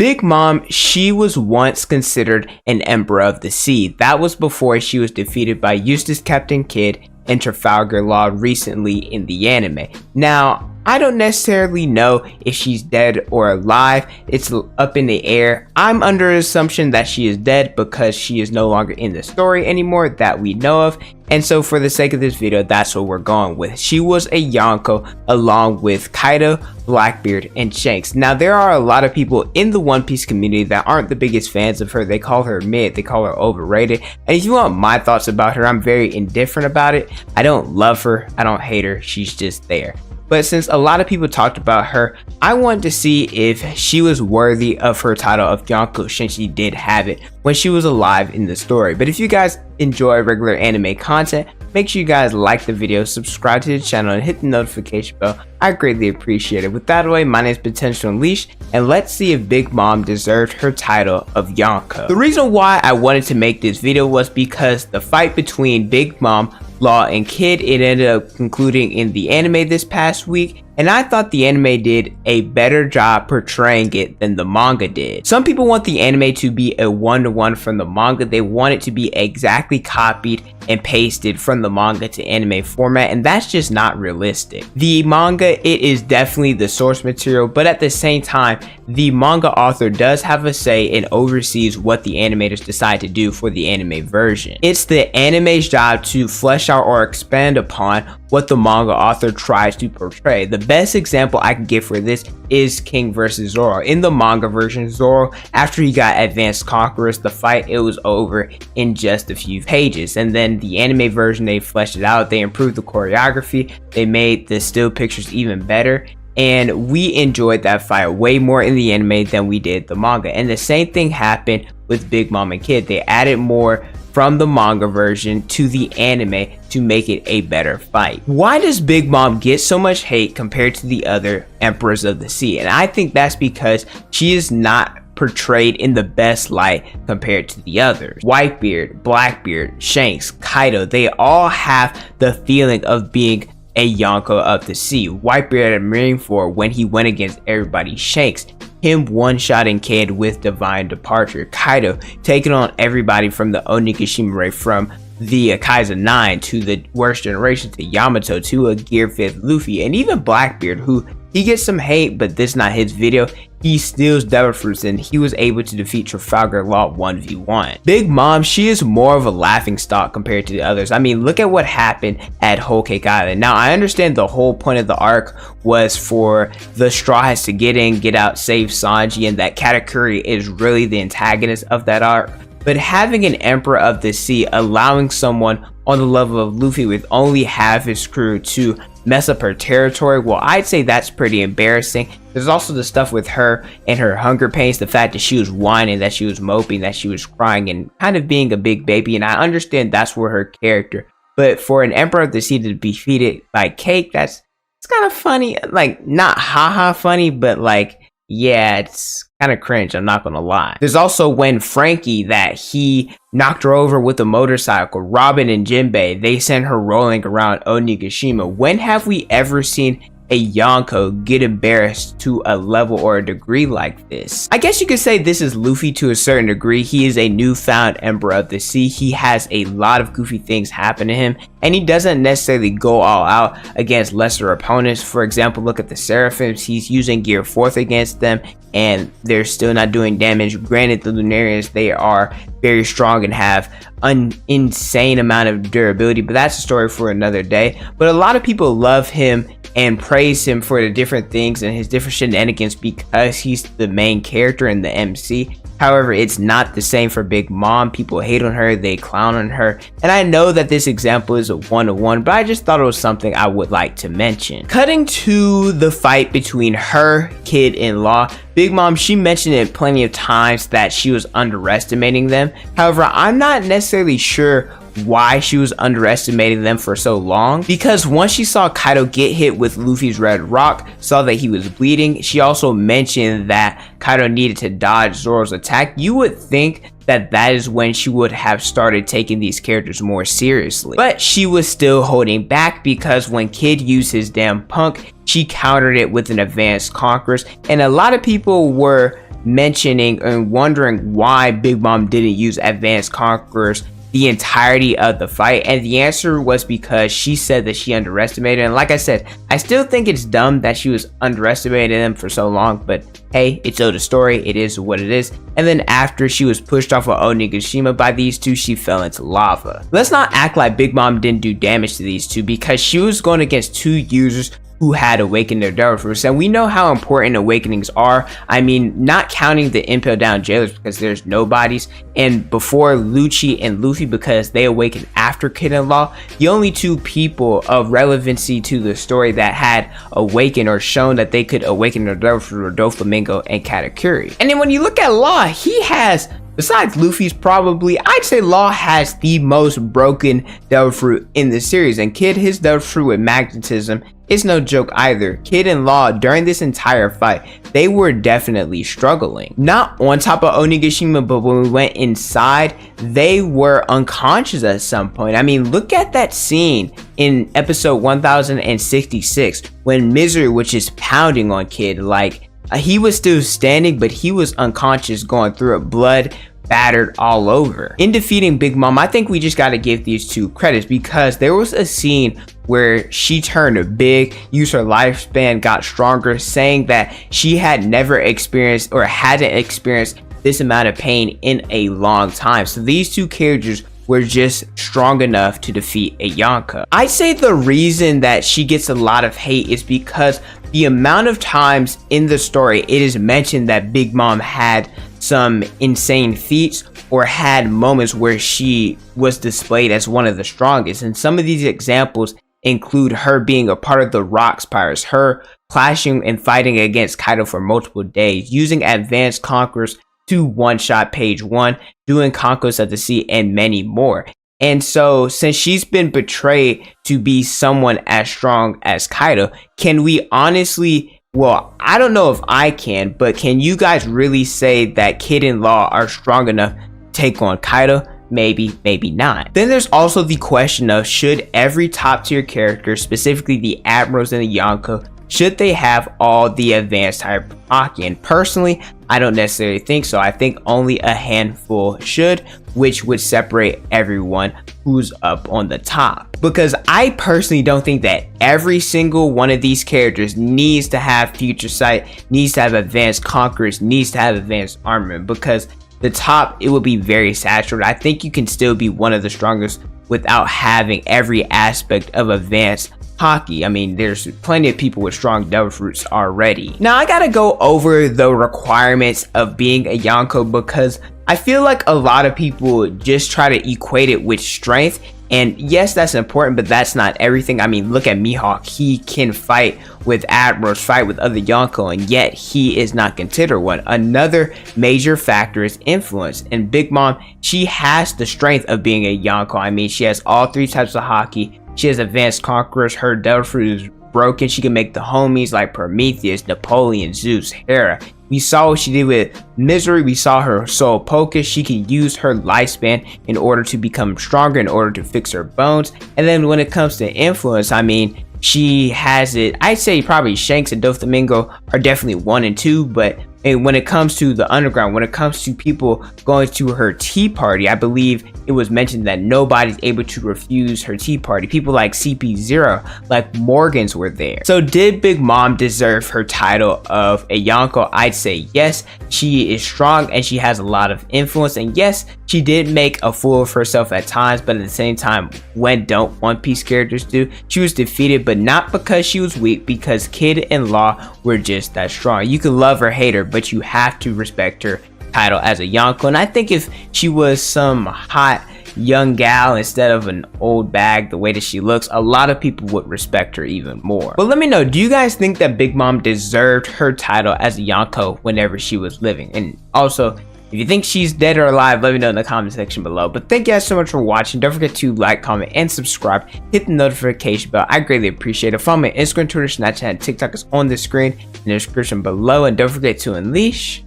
Big Mom, she was once considered an Emperor of the Sea. That was before she was defeated by Eustace Captain Kidd and Trafalgar Law recently in the anime. Now, I don't necessarily know if she's dead or alive. It's up in the air. I'm under the assumption that she is dead because she is no longer in the story anymore that we know of. And so for the sake of this video, that's what we're going with. She was a Yonko along with Kaido, Blackbeard, and Shanks. Now, there are a lot of people in the One Piece community that aren't the biggest fans of her. They call her mid, they call her overrated. And if you want my thoughts about her, I'm very indifferent about it. I don't love her, I don't hate her, she's just there. But since a lot of people talked about her, I wanted to see if she was worthy of her title of Yonko, since she did have it when she was alive in the story. But if you guys enjoy regular anime content, make sure you guys like the video, subscribe to the channel, and hit the notification bell. I greatly appreciate it. With that away, my name is Potential Unleashed, and let's see if Big Mom deserved her title of Yonko. The reason why I wanted to make this video was because the fight between Big Mom, Law, and Kidd, it ended up concluding in the anime this past week, and I thought the anime did a better job portraying it than the manga did. Some people want the anime to be a one-to-one from the manga. They want it to be exactly copied and pasted from the manga to anime format, and that's just not realistic. The manga, it is definitely the source material, but at the same time, the manga author does have a say and oversees what the animators decide to do for the anime version. It's the anime's job to flesh out or expand upon what the manga author tries to portray. The best example I can give for this is King versus Zoro. In the manga version, Zoro, after he got advanced conquerors, the fight, it was over in just a few pages. And then the anime version, they fleshed it out, they improved the choreography, they made the still pictures even better, and we enjoyed that fight way more in the anime than we did the manga. And the same thing happened with Big Mom and Kidd. They added more from the manga version to the anime to make it a better fight. Why does Big Mom get so much hate compared to the other Emperors of the Sea? And I think that's because she is not portrayed in the best light compared to the others. Whitebeard, Blackbeard, Shanks, Kaido, they all have the feeling of being a Yonko of the Sea. Whitebeard at Marineford, when he went against everybody. Shanks, him one-shotting Kidd with Divine Departure. Kaido taking on everybody from the Onigashima, from the Kaiser 9 to the Worst Generation to Yamato to a Gear 5th Luffy, and even Blackbeard, who he gets some hate, but this is not his video. He steals Devil Fruits and he was able to defeat Trafalgar Law 1v1. Big Mom, she is more of a laughingstock compared to the others. I mean, look at what happened at Whole Cake Island. Now, I understand the whole point of the arc was for the Straw Hats to get in, get out, save Sanji, and that Katakuri is really the antagonist of that arc. But having an Emperor of the Sea, allowing someone on the level of Luffy with only half his crew to mess up her territory, well, I'd say that's pretty embarrassing. There's also the stuff with her and her hunger pains, the fact that she was whining, that she was moping, that she was crying, and kind of being a big baby. And I understand that's where her character, but for an Emperor of the Sea to be defeated by Cake, it's kind of funny. Like, not haha funny, but like, yeah, it's kind of cringe, I'm not gonna lie. There's also when Frankie, that he knocked her over with a motorcycle. Robin and Jinbei, they sent her rolling around Onigashima. When have we ever seen a Yonko get embarrassed to a level or a degree like this? I guess you could say this is Luffy to a certain degree. He is a newfound Emperor of the Sea. He has a lot of goofy things happen to him, and he doesn't necessarily go all out against lesser opponents. For example, look at the Seraphims. He's using Gear 4th against them, and they're still not doing damage. Granted, the Lunarians, they are very strong and have an insane amount of durability, but that's a story for another day. But a lot of people love him and praise him for the different things and his different shenanigans because he's the main character in the MC. However, it's not the same for Big Mom. People hate on her, they clown on her, and I know that this example is a one-to-one, but I just thought it was something I would like to mention. Cutting to the fight between her, Kidd, and Law, Big Mom, she mentioned it plenty of times that she was underestimating them. However, I'm not necessarily sure why she was underestimating them for so long, because once she saw Kaido get hit with Luffy's red rock, saw that he was bleeding, she also mentioned that Kaido needed to dodge Zoro's attack. You would think that is when she would have started taking these characters more seriously, but she was still holding back, because when Kidd used his damn punk, she countered it with an advanced conquerors, and a lot of people were mentioning and wondering why Big Mom didn't use advanced conquerors the entirety of the fight, and the answer was because she said that she underestimated. And like I said, I still think it's dumb that she was underestimating them for so long, but hey, it's Oda's story, it is what it is. And then after she was pushed off of Onigashima by these two, she fell into lava. Let's not act like Big Mom didn't do damage to these two, because she was going against two users who had awakened their devil fruits, and we know how important awakenings are. I mean, not counting the impale down jailers because there's no bodies, and before Lucci and Luffy because they awakened after Kid and Law, the only two people of relevancy to the story that had awakened or shown that they could awaken their devil fruit were Doflamingo and Katakuri. And then when you look at Law, he has, besides Luffy's probably, I'd say Law has the most broken devil fruit in the series, and Kid, his devil fruit with magnetism, it's no joke either. Kid and Law, during this entire fight, they were definitely struggling. Not on top of Onigashima, but when we went inside, they were unconscious at some point. I mean, look at that scene in episode 1066 when Misery was just pounding on Kid. Like, he was still standing, but he was unconscious, going through it, blood battered all over. In defeating Big Mom, I think we just got to give these two credits, because there was a scene where she turned big, used her lifespan, got stronger, saying that she had never experienced or hadn't experienced this amount of pain in a long time. So these two characters were just strong enough to defeat a Yonko. I'd say the reason that she gets a lot of hate is because the amount of times in the story it is mentioned that Big Mom had some insane feats or had moments where she was displayed as one of the strongest. And some of these examples include her being a part of the Rocks Pirates, her clashing and fighting against Kaido for multiple days, using advanced conquerors to one-shot page 1, doing Conquest of the Sea, and many more. And so, since she's been betrayed to be someone as strong as Kaido, can we honestly, well, I don't know if I can, but can you guys really say that Kid and Law are strong enough to take on Kaido? Maybe, maybe not. Then there's also the question of, should every top tier character, specifically the Admirals and the Yonko, should they have all the advanced type Haki? And personally, I don't necessarily think so. I think only a handful should, which would separate everyone who's up on the top. Because I personally don't think that every single one of these characters needs to have future sight, needs to have advanced conquerors, needs to have advanced armament, because the top, it would be very saturated. I think you can still be one of the strongest without having every aspect of advanced Haki. I mean, there's plenty of people with strong devil fruits already. Now I gotta go over the requirements of being a Yonko, because I feel like a lot of people just try to equate it with strength. And yes, that's important, but that's not everything. I mean, look at Mihawk. He can fight with admirals, fight with other Yonko, and yet he is not considered one. Another major factor is influence. And Big Mom, she has the strength of being a Yonko. I mean, she has all three types of Haki. She has advanced conquerors. Her devil fruit is broken. She can make the homies like Prometheus, Napoleon, Zeus, Hera. We saw what she did with Misery. We saw her soul focus. She can use her lifespan in order to become stronger, in order to fix her bones. And then when it comes to influence, I mean, she has it. I'd say probably Shanks and Doflamingo are definitely 1 and 2, but when it comes to the underground, when it comes to people going to her tea party, I believe it was mentioned that nobody's able to refuse her tea party. People like CP0, like Morgans were there. So did Big Mom deserve her title of a Yonko? I'd say yes. She is strong and she has a lot of influence, and yes, she did make a fool of herself at times, but at the same time, when don't One Piece characters do, she was defeated, but not because she was weak, because Kid and Law were just that strong. You can love or hate her, but you have to respect her title as a Yonko. And I think if she was some hot young gal instead of an old bag the way that she looks, a lot of people would respect her even more. But let me know, do you guys think that Big Mom deserved her title as a Yonko whenever she was living? And also, if you think she's dead or alive, let me know in the comment section below. But thank you guys so much for watching. Don't forget to like, comment, and subscribe. Hit the notification bell. I greatly appreciate it. Follow me on Instagram, Twitter, Snapchat, and TikTok is on the screen in the description below. And don't forget to unleash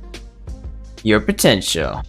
your potential.